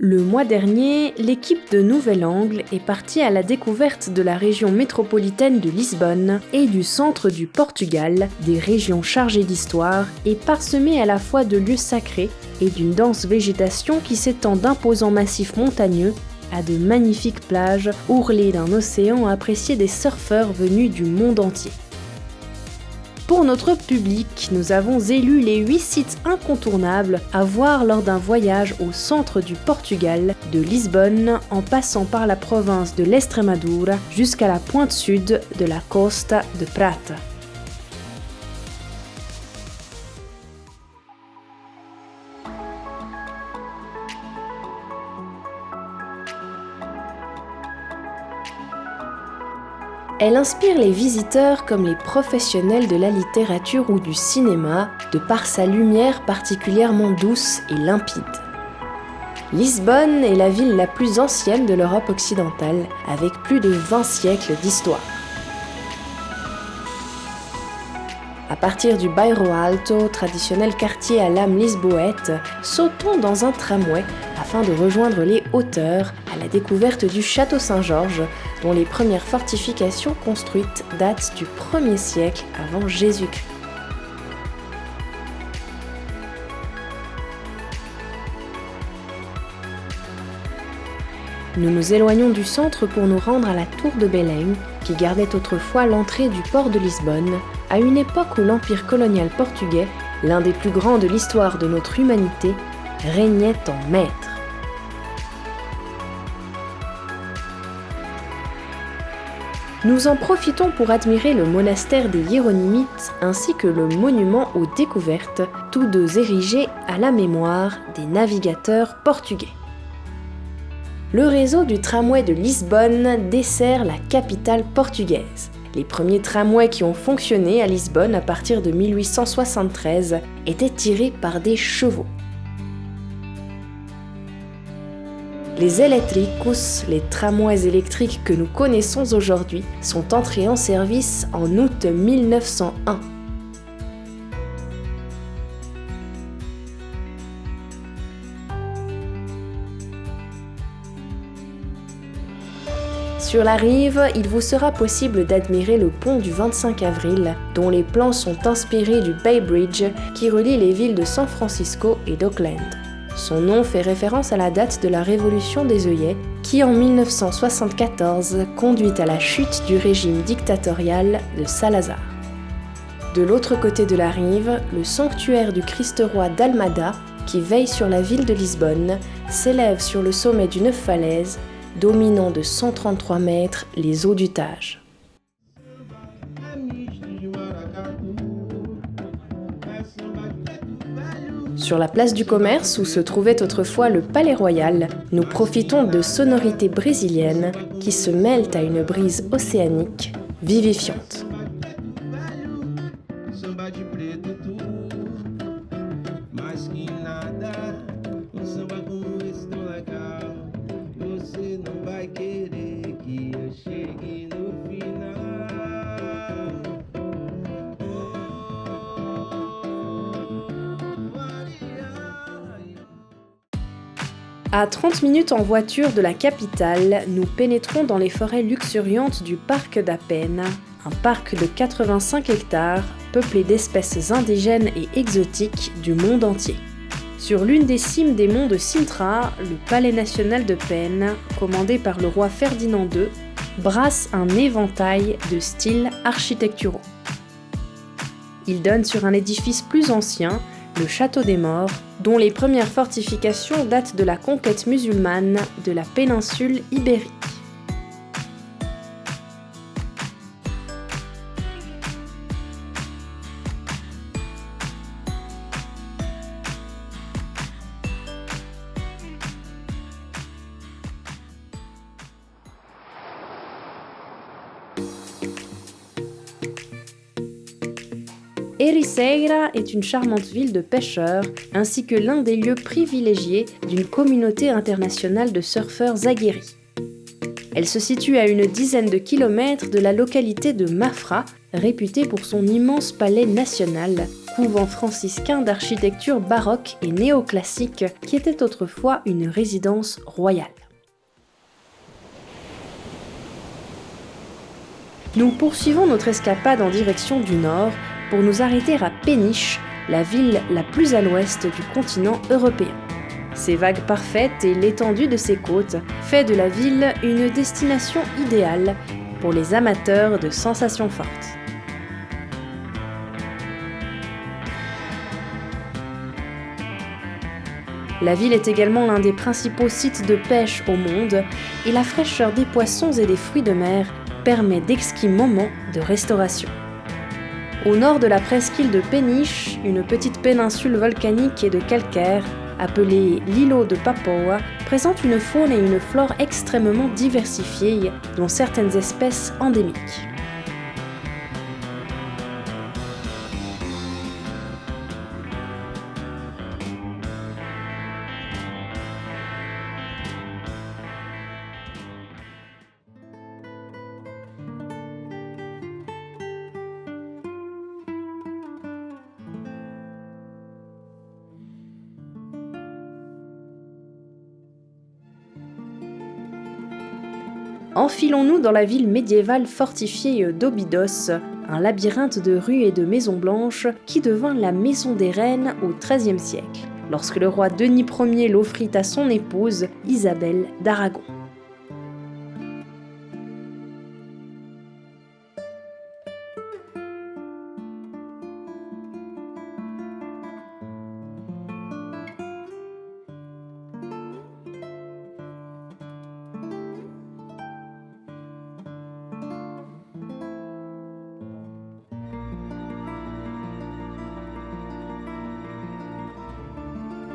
Le mois dernier, l'équipe de Nouvel Angle est partie à la découverte de la région métropolitaine de Lisbonne et du centre du Portugal, des régions chargées d'histoire et parsemées à la fois de lieux sacrés et d'une dense végétation qui s'étend d'imposants massifs montagneux à de magnifiques plages ourlées d'un océan apprécié des surfeurs venus du monde entier. Pour notre public, nous avons élu les 8 sites incontournables à voir lors d'un voyage au centre du Portugal, de Lisbonne en passant par la province de l'Estremadura jusqu'à la pointe sud de la Costa de Prata. Elle inspire les visiteurs comme les professionnels de la littérature ou du cinéma, de par sa lumière particulièrement douce et limpide. Lisbonne est la ville la plus ancienne de l'Europe occidentale, avec plus de 20 siècles d'histoire. À partir du Bairro Alto, traditionnel quartier à l'âme lisboète, sautons dans un tramway afin de rejoindre les hauteurs à la découverte du château Saint-Georges, dont les premières fortifications construites datent du 1er siècle avant Jésus-Christ. Nous nous éloignons du centre pour nous rendre à la tour de Belém, qui gardait autrefois l'entrée du port de Lisbonne, à une époque où l'empire colonial portugais, l'un des plus grands de l'histoire de notre humanité, régnait en maître. Nous en profitons pour admirer le monastère des Hiéronymites ainsi que le monument aux découvertes, tous deux érigés à la mémoire des navigateurs portugais. Le réseau du tramway de Lisbonne dessert la capitale portugaise. Les premiers tramways qui ont fonctionné à Lisbonne à partir de 1873 étaient tirés par des chevaux. Les Elétricos, les tramways électriques que nous connaissons aujourd'hui, sont entrés en service en août 1901. Sur la rive, il vous sera possible d'admirer le pont du 25 avril, dont les plans sont inspirés du Bay Bridge qui relie les villes de San Francisco et d'Auckland. Son nom fait référence à la date de la Révolution des œillets, qui en 1974 conduit à la chute du régime dictatorial de Salazar. De l'autre côté de la rive, le sanctuaire du Christ-Roi d'Almada, qui veille sur la ville de Lisbonne, s'élève sur le sommet d'une falaise, dominant de 133 mètres les eaux du Tage. Sur la place du commerce, où se trouvait autrefois le Palais Royal, nous profitons de sonorités brésiliennes qui se mêlent à une brise océanique vivifiante. À 30 minutes en voiture de la capitale, nous pénétrons dans les forêts luxuriantes du parc da Penha, un parc de 85 hectares peuplé d'espèces indigènes et exotiques du monde entier. Sur l'une des cimes des monts de Sintra, le palais national de Penha, commandé par le roi Ferdinand II, brasse un éventail de styles architecturaux. Il donne sur un édifice plus ancien, le Château des Morts, dont les premières fortifications datent de la conquête musulmane de la péninsule ibérique. Ericeira est une charmante ville de pêcheurs ainsi que l'un des lieux privilégiés d'une communauté internationale de surfeurs aguerris. Elle se situe à une dizaine de kilomètres de la localité de Mafra, réputée pour son immense palais national, couvent franciscain d'architecture baroque et néoclassique qui était autrefois une résidence royale. Nous poursuivons notre escapade en direction du nord pour nous arrêter à Péniche, la ville la plus à l'ouest du continent européen. Ses vagues parfaites et l'étendue de ses côtes fait de la ville une destination idéale pour les amateurs de sensations fortes. La ville est également l'un des principaux sites de pêche au monde et la fraîcheur des poissons et des fruits de mer permet d'exquis moments de restauration. Au nord de la presqu'île de Péniche, une petite péninsule volcanique et de calcaire, appelée l'îlot de Papoa, présente une faune et une flore extrêmement diversifiées, dont certaines espèces endémiques. Enfilons-nous dans la ville médiévale fortifiée d'Obidos, un labyrinthe de rues et de maisons blanches qui devint la maison des reines au XIIIe siècle, lorsque le roi Denis Ier l'offrit à son épouse Isabelle d'Aragon.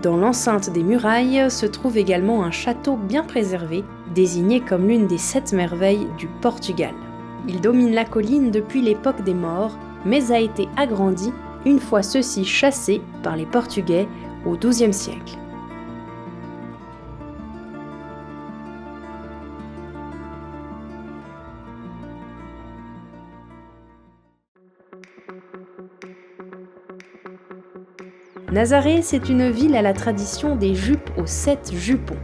Dans l'enceinte des murailles se trouve également un château bien préservé, désigné comme l'une des 7 merveilles du Portugal. Il domine la colline depuis l'époque des Maures, mais a été agrandi une fois ceux-ci chassés par les Portugais au XIIe siècle. Nazaré, c'est une ville à la tradition des jupes aux 7 jupons.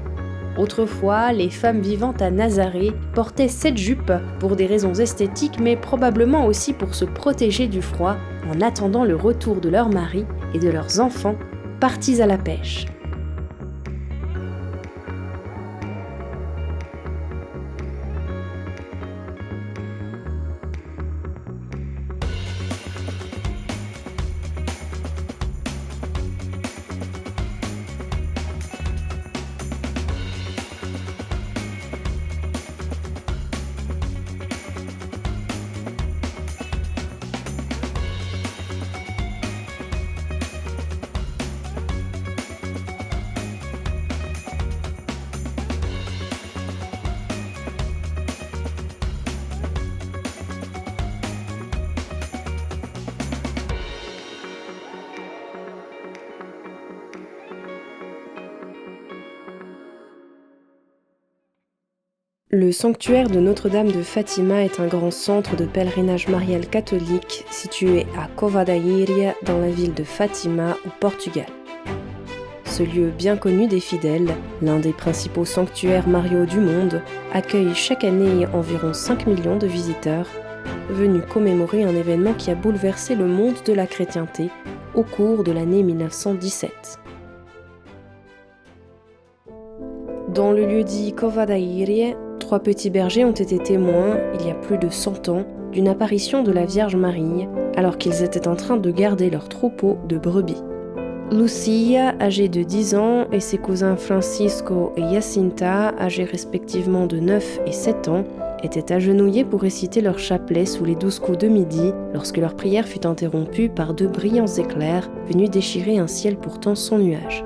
Autrefois, les femmes vivant à Nazaré portaient 7 jupes pour des raisons esthétiques, mais probablement aussi pour se protéger du froid en attendant le retour de leurs maris et de leurs enfants partis à la pêche. Le sanctuaire de Notre-Dame de Fatima est un grand centre de pèlerinage marial catholique situé à Cova da Iria dans la ville de Fatima au Portugal. Ce lieu bien connu des fidèles, l'un des principaux sanctuaires mariaux du monde, accueille chaque année environ 5 millions de visiteurs, venus commémorer un événement qui a bouleversé le monde de la chrétienté au cours de l'année 1917. Dans le lieu-dit Cova da Iria, 3 petits bergers ont été témoins, il y a plus de 100 ans, d'une apparition de la Vierge Marie, alors qu'ils étaient en train de garder leur troupeau de brebis. Lucia, âgée de 10 ans, et ses cousins Francisco et Jacinta, âgés respectivement de 9 et 7 ans, étaient agenouillés pour réciter leur chapelet sous les 12 coups de midi, lorsque leur prière fut interrompue par 2 brillants éclairs venus déchirer un ciel pourtant sans nuages.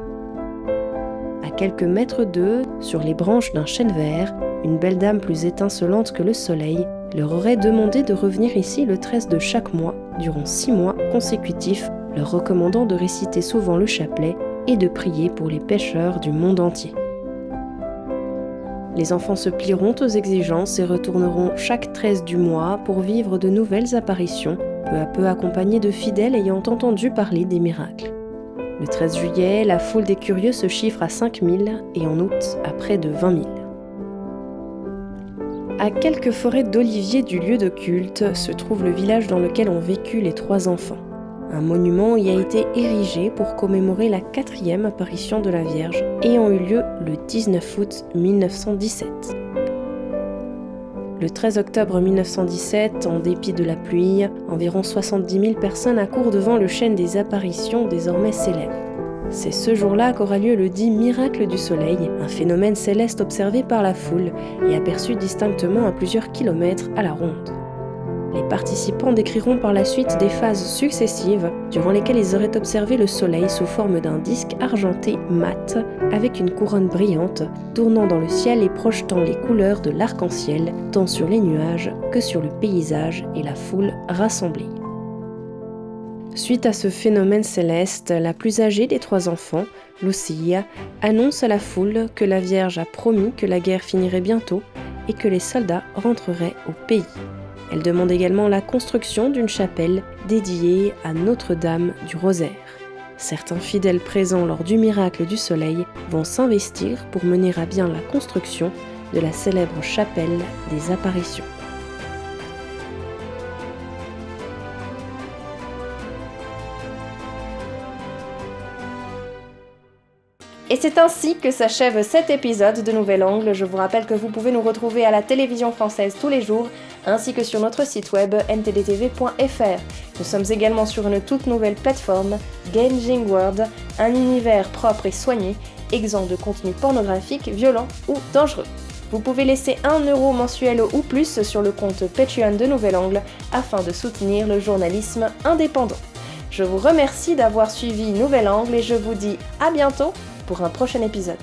À quelques mètres d'eux, sur les branches d'un chêne vert, une belle dame plus étincelante que le soleil leur aurait demandé de revenir ici le 13 de chaque mois, durant 6 mois consécutifs, leur recommandant de réciter souvent le chapelet et de prier pour les pécheurs du monde entier. Les enfants se plieront aux exigences et retourneront chaque 13 du mois pour vivre de nouvelles apparitions peu à peu accompagnés de fidèles ayant entendu parler des miracles. Le 13 juillet, la foule des curieux se chiffre à 5 000 et en août à près de 20 000. À quelques forêts d'oliviers du lieu de culte se trouve le village dans lequel ont vécu les 3 enfants. Un monument y a été érigé pour commémorer la 4e apparition de la Vierge, ayant eu lieu le 19 août 1917. Le 13 octobre 1917, en dépit de la pluie, environ 70 000 personnes accourent devant le chêne des apparitions désormais célèbre. C'est ce jour-là qu'aura lieu le dit miracle du soleil, un phénomène céleste observé par la foule et aperçu distinctement à plusieurs kilomètres à la ronde. Les participants décriront par la suite des phases successives durant lesquelles ils auraient observé le soleil sous forme d'un disque argenté mat avec une couronne brillante tournant dans le ciel et projetant les couleurs de l'arc-en-ciel tant sur les nuages que sur le paysage et la foule rassemblée. Suite à ce phénomène céleste, la plus âgée des 3 enfants, Lucia, annonce à la foule que la Vierge a promis que la guerre finirait bientôt et que les soldats rentreraient au pays. Elle demande également la construction d'une chapelle dédiée à Notre-Dame du Rosaire. Certains fidèles présents lors du miracle du soleil vont s'investir pour mener à bien la construction de la célèbre chapelle des apparitions. Et c'est ainsi que s'achève cet épisode de Nouvel Angle. Je vous rappelle que vous pouvez nous retrouver à la télévision française tous les jours, ainsi que sur notre site web ntdtv.fr. Nous sommes également sur une toute nouvelle plateforme, Ganging World, un univers propre et soigné, exempt de contenu pornographique, violent ou dangereux. Vous pouvez laisser 1 € mensuel ou plus sur le compte Patreon de Nouvel Angle afin de soutenir le journalisme indépendant. Je vous remercie d'avoir suivi Nouvel Angle et je vous dis à bientôt pour un prochain épisode.